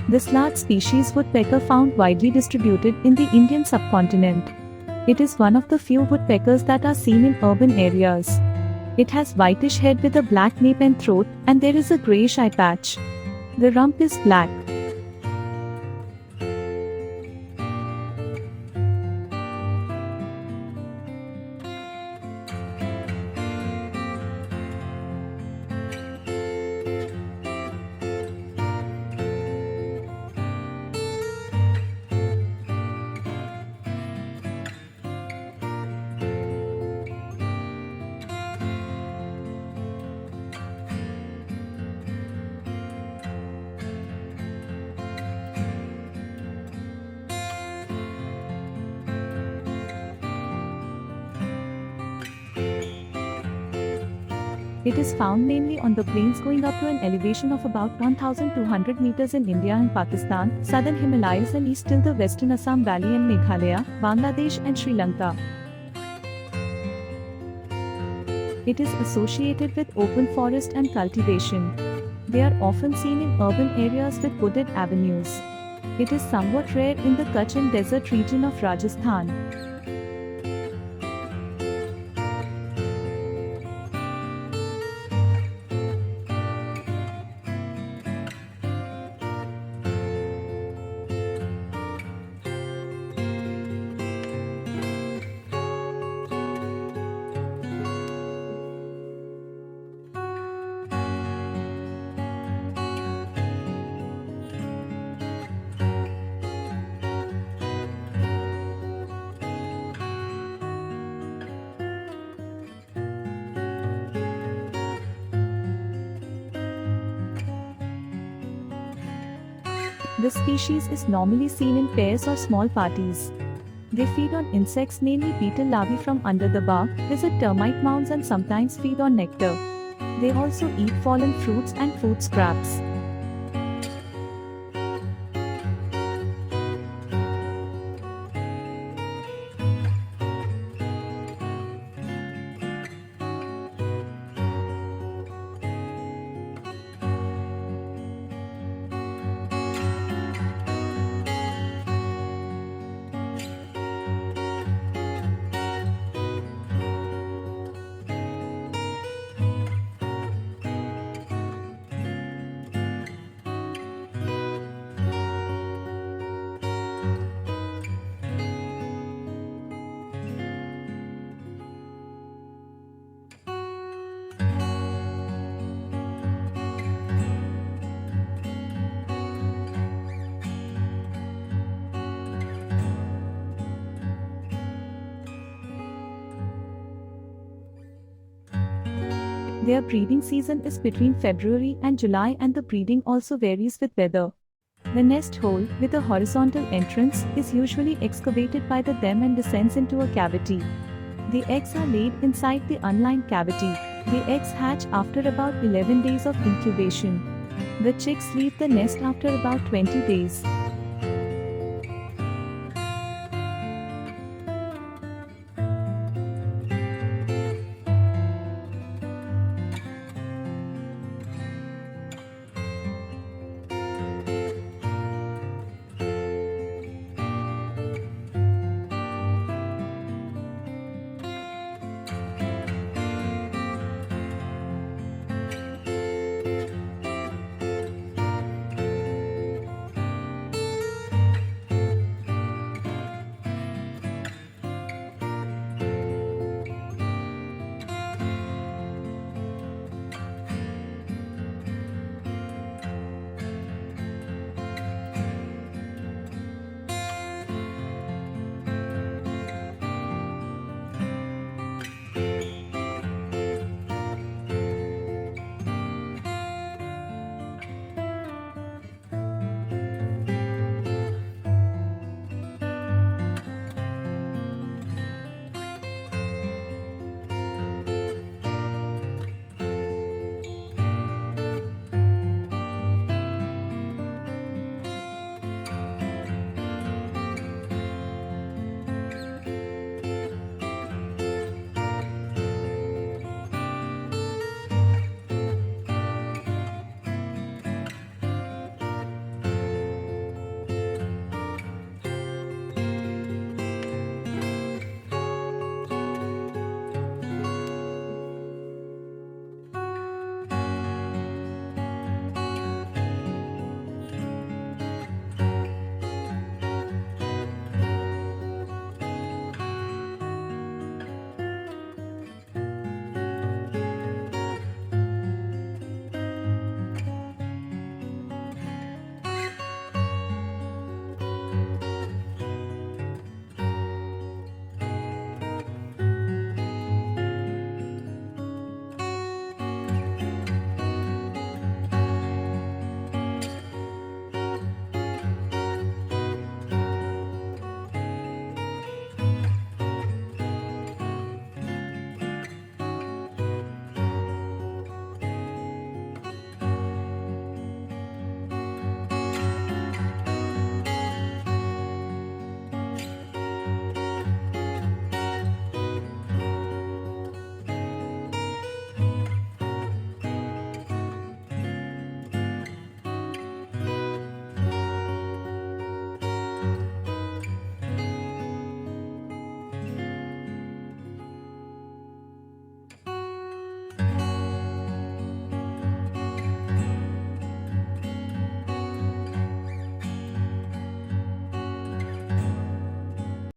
This large species woodpecker found widely distributed in the Indian subcontinent. It is one of the few woodpeckers that are seen in urban areas. It has whitish head with a black nape and throat, and there is a grayish eye patch. The rump is black. It is found mainly on the plains going up to an elevation of about 1,200 meters in India and Pakistan, southern Himalayas and east till the western Assam Valley and Meghalaya, Bangladesh and Sri Lanka. It is associated with open forest and cultivation. They are often seen in urban areas with wooded avenues. It is somewhat rare in the Kutch and desert region of Rajasthan. This species is normally seen in pairs or small parties. They feed on insects, mainly beetle larvae from under the bark, visit termite mounds and sometimes feed on nectar. They also eat fallen fruits and food scraps. Their breeding season is between February and July, and the breeding also varies with weather. The nest hole, with a horizontal entrance, is usually excavated by them and descends into a cavity. The eggs are laid inside the unlined cavity. The eggs hatch after about 11 days of incubation. The chicks leave the nest after about 20 days.